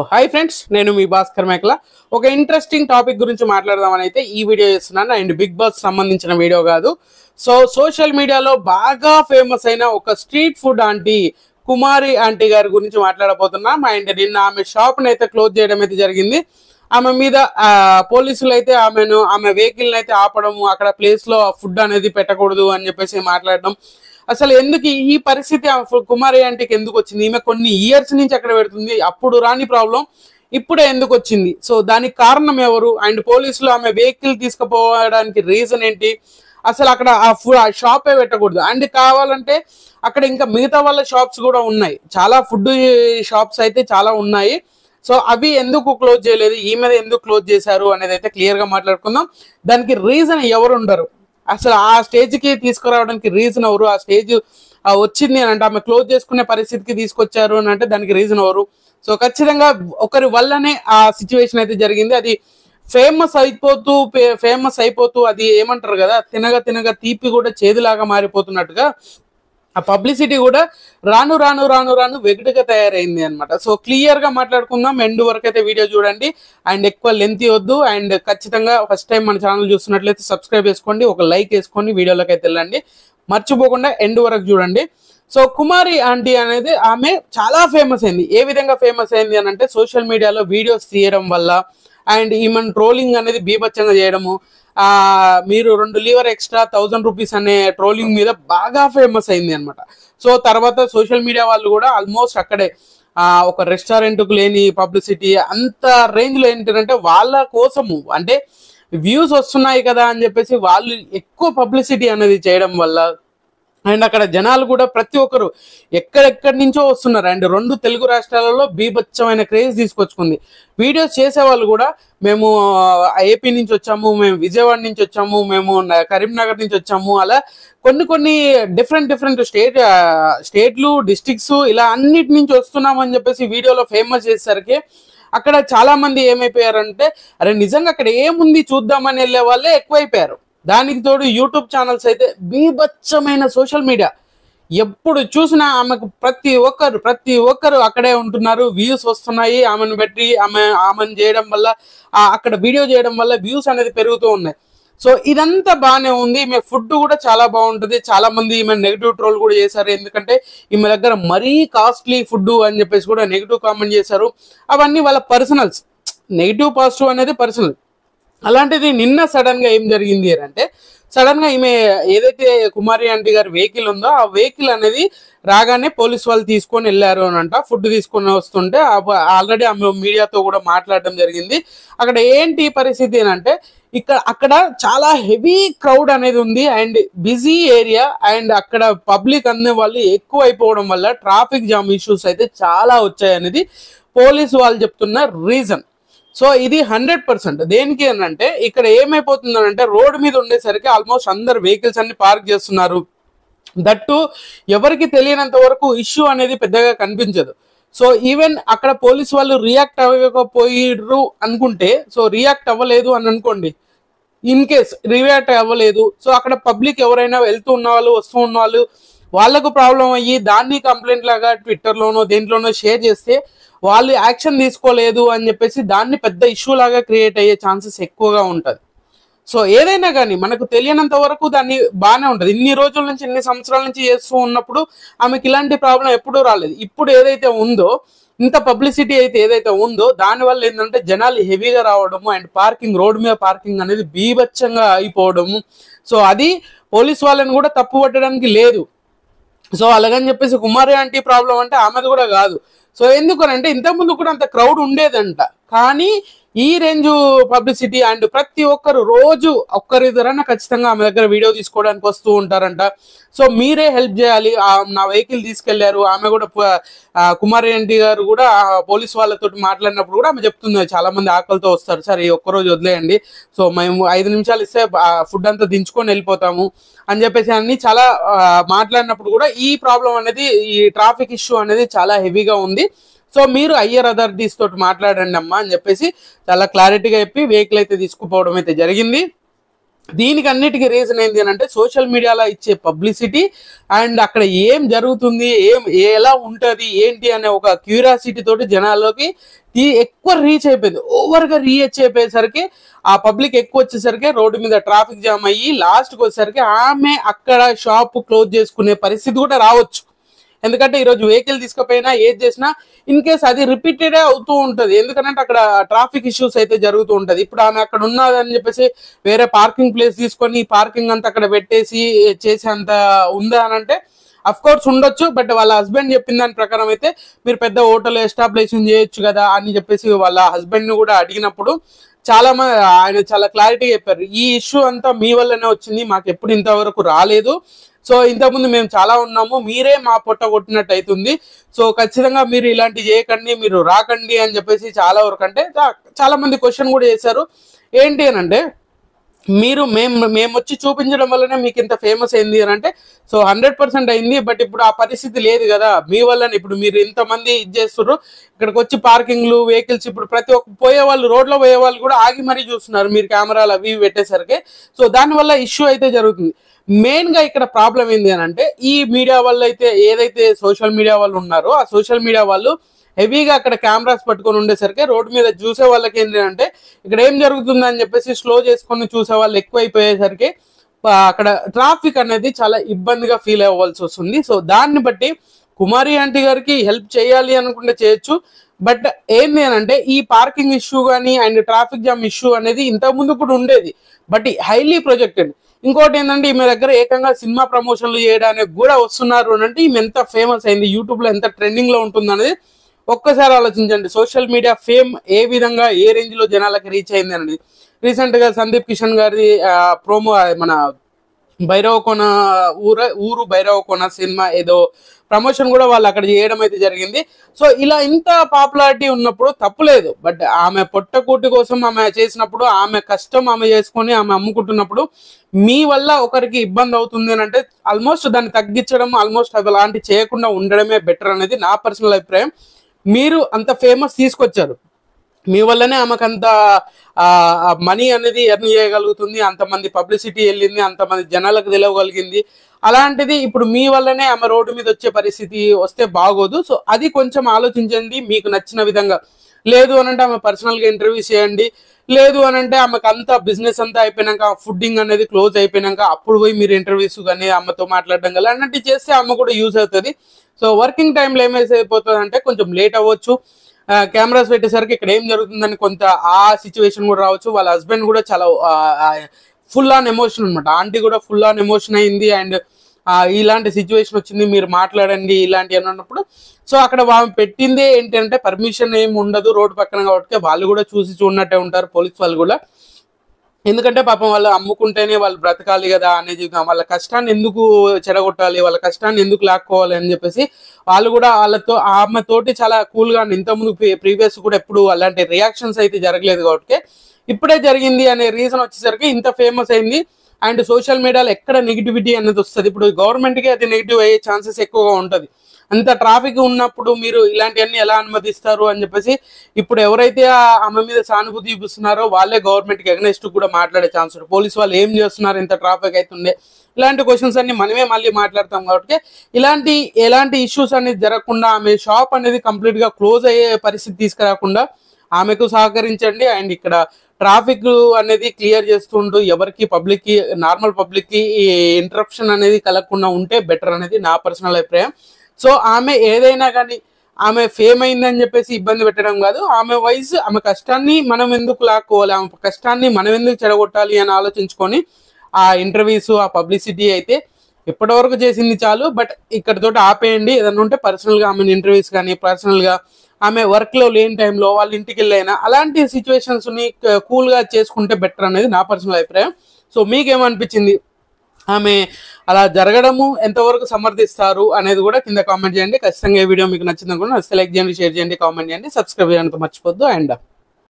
Hi friends, నేను మీ భాస్కర్ మేకల. ఒక ఇంట్రెస్టింగ్ టాపిక్ గురించి మాట్లాడదామని అయితే ఈ వీడియో చేస్తున్నాను. అండ్ బిగ్ బాస్ సంబంధించిన వీడియో కాదు. సో సోషల్ మీడియాలో బాగా ఫేమస్ అయిన ఒక స్ట్రీట్ ఫుడ్ ఆంటీ కుమారి ఆంటీ గారి గురించి మాట్లాడబోతున్నాం. అండ్ నిన్న ఆమె షాప్ని అయితే క్లోజ్ చేయడం అయితే జరిగింది. ఆమె మీద పోలీసులు అయితే ఆమె వెహికల్ని అయితే ఆపడము, అక్కడ ప్లేస్ లో ఫుడ్ అనేది పెట్టకూడదు అని చెప్పేసి మాట్లాడడం. అసలు ఎందుకు ఈ పరిస్థితి కుమారి ఆంటీకి ఎందుకు వచ్చింది? ఈమె కొన్ని ఇయర్స్ నుంచి అక్కడ పెడుతుంది, అప్పుడు రాని ప్రాబ్లం ఇప్పుడే ఎందుకు వచ్చింది? సో దానికి కారణం ఎవరు? అండ్ పోలీసులు ఆమె వెహికల్ తీసుకుపోవడానికి రీజన్ ఏంటి? అసలు అక్కడ ఆ షాపే పెట్టకూడదు. అండ్ కావాలంటే అక్కడ ఇంకా మిగతా వాళ్ళ షాప్స్ కూడా ఉన్నాయి, చాలా ఫుడ్ షాప్స్ అయితే చాలా ఉన్నాయి. సో అవి ఎందుకు క్లోజ్ చేయలేదు, ఈ మీద ఎందుకు క్లోజ్ చేశారు అనేది అయితే క్లియర్ గా మాట్లాడుకుందాం. దానికి రీజన్ ఎవరు ఉండరు, అసలు ఆ స్టేజ్ కి తీసుకురావడానికి రీజన్ ఎవరు? ఆ స్టేజ్ వచ్చింది అని అంటే ఆమె క్లోజ్ చేసుకునే పరిస్థితికి తీసుకొచ్చారు అని అంటే దానికి రీజన్ ఎవరు? సో ఖచ్చితంగా ఒకరి వల్లనే ఆ సిచ్యువేషన్ అయితే జరిగింది. అది ఫేమస్ అయిపోతూ అది ఏమంటారు కదా, తినగా తినగా తీపి కూడా చేదులాగా మారిపోతున్నట్టుగా ఆ పబ్లిసిటీ కూడా రాను రాను రాను రాను వెగటుగా తయారైంది అనమాట. సో క్లియర్ గా మాట్లాడుకుందాం, ఎండ్ వరకు అయితే వీడియో చూడండి. అండ్ ఎక్కువ లెంత్ వద్దు. అండ్ ఖచ్చితంగా ఫస్ట్ టైం మన ఛానల్ చూస్తున్నట్లయితే సబ్స్క్రైబ్ చేసుకోండి, ఒక లైక్ వేసుకోండి, వీడియోలోకి అయితే వెళ్ళండి, మర్చిపోకుండా ఎండ్ వరకు చూడండి. సో కుమారి ఆంటీ అనేది ఆమె చాలా ఫేమస్ అయింది. ఏ విధంగా ఫేమస్ అయింది అని అంటే సోషల్ మీడియాలో వీడియోస్ తీయడం వల్ల, అండ్ ఈమెన్ ట్రోలింగ్ అనేది బీభత్సంగా చేయడము, మీరు 2 లీవర్ ఎక్స్ట్రా 1000 రూపీస్ అనే ట్రోలింగ్ మీద బాగా ఫేమస్ అయింది అనమాట. సో తర్వాత సోషల్ మీడియా వాళ్ళు కూడా ఆల్మోస్ట్ అక్కడే ఒక రెస్టారెంట్కు లేని పబ్లిసిటీ అంత రేంజ్ లో ఏంటంటే వాళ్ళ కోసము, అంటే వ్యూస్ వస్తున్నాయి కదా అని చెప్పేసి వాళ్ళు ఎక్కువ పబ్లిసిటీ అనేది చేయడం వల్ల, అండ్ అక్కడ జనాలు కూడా ప్రతి ఒక్కరు ఎక్కడెక్కడి నుంచో వస్తున్నారు. అండ్ 2 తెలుగు రాష్ట్రాలలో బీభత్సమైన క్రేజ్ తీసుకొచ్చుకుంది. వీడియోస్ చేసే వాళ్ళు కూడా మేము ఏపీ నుంచి వచ్చాము, మేము విజయవాడ నుంచి వచ్చాము, మేము కరీంనగర్ నుంచి వచ్చాము, అలా కొన్ని డిఫరెంట్ స్టేట్లు డిస్ట్రిక్ట్స్ ఇలా అన్నిటి నుంచి వస్తున్నాము అని చెప్పేసి వీడియోలో ఫేమస్ చేసేసరికి అక్కడ చాలా మంది ఏమైపోయారంటే అరే నిజంగా అక్కడ ఏముంది చూద్దామని వెళ్ళే వాళ్ళే ఎక్కువైపోయారు. దానికి తోడు యూట్యూబ్ ఛానల్స్ అయితే బీభత్సమైన సోషల్ మీడియా, ఎప్పుడు చూసినా ఆమెకు ప్రతి ఒక్కరు అక్కడే ఉంటున్నారు, వ్యూస్ వస్తున్నాయి. ఆమెను పెట్టి ఆమెను చేయడం వల్ల, అక్కడ వీడియో చేయడం వల్ల వ్యూస్ అనేది పెరుగుతూ ఉన్నాయి. సో ఇదంతా బాగానే ఉంది. ఈమె ఫుడ్ కూడా చాలా బాగుంటుంది. చాలా మంది ఈమె నెగిటివ్ ట్రోల్ కూడా చేశారు, ఎందుకంటే ఈమె దగ్గర మరీ కాస్ట్లీ ఫుడ్ అని చెప్పేసి కూడా నెగిటివ్ కామెంట్ చేశారు. అవన్నీ వాళ్ళ పర్సనల్స్, నెగిటివ్ పాజిటివ్ అనేది పర్సనల్. అలాంటిది నిన్న సడన్ గా ఏం జరిగింది అంటే, సడన్ గా ఈమె ఏదైతే కుమారి ఆంటీ గారి వెహికల్ ఉందో ఆ వెహికల్ అనేది రాగానే పోలీస్ వాళ్ళు తీసుకొని వెళ్ళారు అని అంట. ఫుడ్ తీసుకొని వస్తుంటే ఆల్రెడీ ఆమె మీడియాతో కూడా మాట్లాడడం జరిగింది. అక్కడ ఏంటి పరిస్థితి అంటే అక్కడ చాలా హెవీ క్రౌడ్ అనేది ఉంది, అండ్ బిజీ ఏరియా, అండ్ అక్కడ పబ్లిక్ అనే వాళ్ళు ఎక్కువ అయిపోవడం వల్ల ట్రాఫిక్ జామ్ ఇష్యూస్ అయితే చాలా వచ్చాయి అనేది పోలీసు వాళ్ళు చెప్తున్న రీజన్. సో ఇది 100%. దేనికి అని అంటే ఇక్కడ ఏమైపోతుందని అంటే రోడ్డు మీద ఉండేసరికి ఆల్మోస్ట్ అందరు వెహికల్స్ అన్ని పార్క్ చేస్తున్నారు. దట్టు ఎవరికి తెలియనంత వరకు ఇష్యూ అనేది పెద్దగా కనిపించదు. సో ఈవెన్ అక్కడ పోలీసు వాళ్ళు రియాక్ట్ అవ్వకపోయిర్రు అనుకుంటే, సో రియాక్ట్ అవ్వలేదు అని అనుకోండి, ఇన్ కేస్ రియాక్ట్ అవ్వలేదు, సో అక్కడ పబ్లిక్ ఎవరైనా వెళ్తూ ఉన్న వాళ్ళు వస్తూ ఉన్న వాళ్ళు వాళ్ళకు ప్రాబ్లం అయ్యి దాన్ని కంప్లైంట్ లాగా ట్విట్టర్లోనో దేంట్లోనో షేర్ చేస్తే వాళ్ళు యాక్షన్ తీసుకోలేదు అని చెప్పేసి దాన్ని పెద్ద ఇష్యూ లాగా క్రియేట్ అయ్యే ఛాన్సెస్ ఎక్కువగా ఉంటుంది. సో ఏదైనా కానీ మనకు తెలియనంత వరకు దాన్ని బాగానే ఉంటుంది. ఇన్ని రోజుల నుంచి, ఇన్ని సంవత్సరాల నుంచి చేస్తూ ఉన్నప్పుడు ఆమెకి ఇలాంటి ప్రాబ్లం ఎప్పుడూ రాలేదు. ఇప్పుడు ఏదైతే ఉందో, ఇంత పబ్లిసిటీ అయితే ఏదైతే ఉందో దానివల్ల ఏంటంటే జనాలు హెవీగా రావడము, అండ్ రోడ్డు మీద పార్కింగ్ అనేది బీభత్సంగా అయిపోవడము. సో అది పోలీస్ వాళ్ళని కూడా తప్పు పట్టడానికి లేదు. సో అలాగని చెప్పేసి కుమారి ఆంటీ ప్రాబ్లం అంటే ఆమెది కూడా కాదు. సో ఎందుకనంటే ఇంతకుముందు కూడా అంత క్రౌడ్ ఉండేదంట, కానీ ఈ రేంజ్ పబ్లిసిటీ అండ్ ప్రతి ఒక్కరు రోజు ఒక్కరిద్దరన్నా ఖచ్చితంగా ఆమె దగ్గర వీడియో తీసుకోవడానికి వస్తూ ఉంటారంట. సో మీరే హెల్ప్ చేయాలి. నా వెహికల్ తీసుకెళ్లారు, ఆమె కూడా కుమారి ఆంటీ గారు కూడా పోలీస్ వాళ్ళతో మాట్లాడినప్పుడు కూడా ఆమె చెప్తుంది, చాలా మంది ఆకలితో వస్తారు సార్, ఈ ఒక్కరోజు వదిలేయండి, సో మేము 5 నిమిషాలు ఇస్తే ఫుడ్ అంతా దించుకొని వెళ్ళిపోతాము అని చెప్పేసి అన్ని చాలా మాట్లాడినప్పుడు కూడా ఈ ప్రాబ్లం అనేది, ఈ ట్రాఫిక్ ఇష్యూ అనేది చాలా హెవీగా ఉంది. సో మీరు హయ్యర్ అథారిటీస్ తోటి మాట్లాడండి అమ్మా అని చెప్పేసి చాలా క్లారిటీగా చెప్పి వెహికల్ అయితే తీసుకుపోవడం అయితే జరిగింది. దీనికి అన్నిటికీ రీజన్ ఏంటి అని అంటే సోషల్ మీడియాలో ఇచ్చే పబ్లిసిటీ అండ్ అక్కడ ఏం జరుగుతుంది, ఎలా ఉంటుంది ఏంటి అనే ఒక క్యూరియాసిటీ తోటి జనాల్లోకి ఎక్కువ రీచ్ అయిపోయింది. ఓవర్గా రీచ్ అయిపోయేసరికి ఆ పబ్లిక్ ఎక్కువ వచ్చేసరికి రోడ్డు మీద ట్రాఫిక్ జామ్ అయ్యి లాస్ట్కి వచ్చేసరికి ఆమె అక్కడ షాప్ క్లోజ్ చేసుకునే పరిస్థితి కూడా రావచ్చు. ఎందుకంటే ఈరోజు వెహికల్ తీసుకుపోయినా ఏది చేసినా ఇన్ కేస్ అది రిపీటెడ్ అవుతూ ఉంటుంది. ఎందుకంటే అక్కడ ట్రాఫిక్ ఇష్యూస్ అయితే జరుగుతూ ఉంటుంది. ఇప్పుడు ఆమె అక్కడ ఉన్నదని చెప్పేసి వేరే పార్కింగ్ ప్లేస్ తీసుకొని పార్కింగ్ అంతా అక్కడ పెట్టేసి చేసేంత ఉందా అని అంటే అఫ్ కోర్స్ ఉండొచ్చు. బట్ వాళ్ళ హస్బెండ్ చెప్పిన దాని ప్రకారం అయితే మీరు పెద్ద హోటల్ ఎస్టాబ్లిషన్ చేయొచ్చు కదా అని చెప్పేసి వాళ్ళ హస్బెండ్ ని కూడా అడిగినప్పుడు చాలా మంది ఆయన చాలా క్లారిటీ చెప్పారు. ఈ ఇష్యూ అంతా మీ వల్లనే వచ్చింది, మాకు ఎప్పుడు ఇంతవరకు రాలేదు. సో ఇంతకుముందు మేము చాలా ఉన్నాము, మీరే మా పొట్ట కొట్టినట్టు అవుతుంది. సో ఖచ్చితంగా మీరు ఇలాంటి చేయకండి, మీరు రాకండి అని చెప్పేసి చాలా వరకు అంటే చాలా మంది క్వశ్చన్ కూడా చేశారు. ఏంటి అని అంటే మేము వచ్చి చూపించడం వల్లనే మీకు ఇంత ఫేమస్ అయింది అని అంటే సో 100% అయింది. బట్ ఇప్పుడు ఆ పరిస్థితి లేదు కదా మీ వల్లనే. ఇప్పుడు మీరు ఇంతమంది ఇది చేస్తున్నారు, ఇక్కడికి వచ్చి పార్కింగ్లు వెహికల్స్ ఇప్పుడు ప్రతి ఒక్క పోయే వాళ్ళు రోడ్లో పోయే వాళ్ళు కూడా ఆగి మరీ చూస్తున్నారు మీరు కెమెరాలు అవి పెట్టేసరికి. సో దానివల్ల ఇష్యూ అయితే జరుగుతుంది. మెయిన్ గా ఇక్కడ ప్రాబ్లం ఏంది అని అంటే ఈ మీడియా వాళ్ళు అయితే ఏదైతే సోషల్ మీడియా వాళ్ళు ఉన్నారో ఆ సోషల్ మీడియా వాళ్ళు హెవీగా అక్కడ కెమెరాస్ పట్టుకొని ఉండేసరికి రోడ్డు మీద చూసే వాళ్ళకి ఏంటి అంటే ఇక్కడ ఏం జరుగుతుందని చెప్పేసి స్లో చేసుకొని చూసే వాళ్ళు ఎక్కువైపోయేసరికి అక్కడ ట్రాఫిక్ అనేది చాలా ఇబ్బందిగా ఫీల్ అవ్వాల్సి వస్తుంది. సో దాన్ని బట్టి కుమారి ఆంటీ గారికి హెల్ప్ చేయాలి అనుకుంటే చేయొచ్చు. బట్ ఏంటి అని అంటే ఈ పార్కింగ్ ఇష్యూ కానీ అండ్ ట్రాఫిక్ జామ్ ఇష్యూ అనేది ఇంతకుముందు కూడా ఉండేది, బట్ హైలీ ప్రొజెక్టెడ్. ఇంకోటి ఏంటంటే ఈమె దగ్గర ఏకంగా సినిమా ప్రమోషన్లు చేయడానికి కూడా వస్తున్నారు అని అంటే ఈమె ఎంత ఫేమస్ అయింది, యూట్యూబ్ లో ఎంత ట్రెండింగ్ లో ఉంటుంది అనేది ఒక్కసారి ఆలోచించండి. సోషల్ మీడియా ఫేమ్ ఏ విధంగా ఏ రేంజ్ లో జనాలకు రీచ్ అయింది అనేది. రీసెంట్ గా సందీప్ కిషన్ గారి ప్రోమో మన భైరవకోన ఊరు భైరవకోన సినిమా ఏదో ప్రమోషన్ కూడా వాళ్ళు అక్కడ చేయడం అయితే జరిగింది. సో ఇలా ఇంత పాపులారిటీ ఉన్నప్పుడు తప్పులేదు. బట్ ఆమె పొట్టకూటి కోసం ఆమె చేసినప్పుడు ఆమె కష్టం ఆమె చేసుకొని ఆమె అమ్ముకుంటున్నప్పుడు మీ వల్ల ఒకరికి ఇబ్బంది అవుతుంది అని అంటే ఆల్మోస్ట్ దాన్ని తగ్గించడం, ఆల్మోస్ట్ అవి అలాంటి చేయకుండా ఉండడమే బెటర్ అనేది నా పర్సనల్ అభిప్రాయం. మీరు అంత ఫేమస్ తీసుకొచ్చారు, మీ వల్లనే ఆమెకు అంత మనీ అనేది ఎర్న్ చేయగలుగుతుంది, అంతమంది పబ్లిసిటీ వెళ్ళింది, అంతమంది జనాలకు తెలియగలిగింది. అలాంటిది ఇప్పుడు మీ వల్లనే ఆమె రోడ్డు మీద వచ్చే పరిస్థితి వస్తే బాగోదు. సో అది కొంచెం ఆలోచించండి మీకు నచ్చిన విధంగా. లేదు అనంటే ఆమె పర్సనల్గా ఇంటర్వ్యూ చేయండి, లేదు అనంటే ఆమెకు అంతా బిజినెస్ అంతా అయిపోయినాక ఫుడ్డింగ్ అనేది క్లోజ్ అయిపోయినాక అప్పుడు పోయి మీరు ఇంటర్వ్యూస్ కానీ అమ్మతో మాట్లాడడం కానీ అన్నట్టు చేస్తే అమ్మ కూడా యూజ్ అవుతుంది. సో వర్కింగ్ టైంలో ఏమైపోతుంది అంటే కొంచెం లేట్ అవ్వచ్చు, కెమెరాస్ పెట్టేసరికి ఇక్కడ ఏం జరుగుతుందని కొంత ఆ సిచ్యువేషన్ కూడా రావచ్చు. వాళ్ళ హస్బెండ్ కూడా చాలా ఫుల్ ఆన్ ఎమోషన్ అనమాట, ఆంటీ కూడా ఫుల్ ఆన్ ఎమోషన్ అయింది అండ్ ఇలాంటి సిచ్యువేషన్ వచ్చింది మీరు మాట్లాడండి ఇలాంటి అన్నప్పుడు. సో అక్కడ వాళ్ళు పెట్టిందే ఏంటంటే పర్మిషన్ ఏమి ఉండదు రోడ్డు పక్కన కాబట్టి వాళ్ళు కూడా చూసి చూడనట్టే ఉంటారు పోలీస్ వాళ్ళు కూడా. ఎందుకంటే పాపం వాళ్ళు అమ్ముకుంటేనే వాళ్ళు బ్రతకాలి కదా అనేది, వాళ్ళ కష్టాన్ని ఎందుకు చెడగొట్టాలి, వాళ్ళ కష్టాన్ని ఎందుకు లాక్కోవాలి అని చెప్పేసి వాళ్ళు కూడా ఆమె తోటి చాలా కూల్గా ఇంతకుముందు ప్రీవియస్ కూడా ఎప్పుడు అలాంటి రియాక్షన్స్ అయితే జరగలేదు కాబట్టి ఇప్పుడే జరిగింది అనే రీజన్ వచ్చేసరికి ఇంత ఫేమస్ అయింది. అండ్ సోషల్ మీడియాలో ఎక్కడ నెగిటివిటీ అనేది వస్తుంది, ఇప్పుడు గవర్నమెంట్కి అది నెగిటివ్ అయ్యే ఛాన్సెస్ ఎక్కువగా ఉంటుంది. అంత ట్రాఫిక్ ఉన్నప్పుడు మీరు ఇలాంటివన్నీ ఎలా అనుమతిస్తారు అని చెప్పేసి ఇప్పుడు ఎవరైతే ఆమె మీద సానుభూతి చూపిస్తున్నారో వాళ్ళే గవర్నమెంట్కి అగెనెస్ట్ కూడా మాట్లాడే ఛాన్స్ ఉంటుంది. పోలీసు వాళ్ళు ఏం చేస్తున్నారు, ఇంత ట్రాఫిక్ అవుతుండే, ఇలాంటి క్వశ్చన్స్ అన్ని మనమే మళ్ళీ మాట్లాడతాం కాబట్టి ఎలాంటి ఇష్యూస్ అనేది జరగకుండా ఆమె షాప్ అనేది కంప్లీట్ గా క్లోజ్ అయ్యే పరిస్థితి తీసుకురాకుండా ఆమెకు సహకరించండి. అండ్ ఇక్కడ ట్రాఫిక్ అనేది క్లియర్ చేస్తుంటూ ఎవరికి పబ్లిక్ కి నార్మల్ పబ్లిక్ కి ఇంటరప్షన్ అనేది కలగకుండా ఉంటే బెటర్ అనేది నా పర్సనల్ అభిప్రాయం. సో ఆమె ఏదైనా కానీ ఆమె ఫేమ్ అయిందని చెప్పేసి ఇబ్బంది పెట్టడం కాదు, ఆమె వైజ్ ఆమె కష్టాన్ని మనం ఎందుకు లాక్కోవాలి, ఆమె కష్టాన్ని మనం ఎందుకు చెడగొట్టాలి అని ఆలోచించుకొని ఆ ఇంటర్వ్యూస్ ఆ పబ్లిసిటీ అయితే ఇప్పటివరకు చేసింది చాలు. బట్ ఇక్కడతో ఆపేయండి. ఏదన్నా ఉంటే పర్సనల్గా ఆమె ఇంటర్వ్యూస్ కానీ పర్సనల్గా ఆమె వర్క్లో లేని టైంలో వాళ్ళ ఇంటికి వెళ్ళైనా అలాంటి సిచ్యువేషన్స్ని కూల్గా చేసుకుంటే బెటర్ అనేది నా పర్సనల్ అభిప్రాయం. సో మీకేమనిపించింది, ఆమె అలా జరగడము ఎంతవరకు సమర్థిస్తారు అనేది కూడా కింద కామెంట్ చేయండి. ఖచ్చితంగా ఈ వీడియో మీకు నచ్చింది అనుకుంటే లైక్ చేయండి, షేర్ చేయండి, కామెంట్ చేయండి, సబ్స్క్రైబ్ చేయడానికి మర్చిపోద్దు. అండ్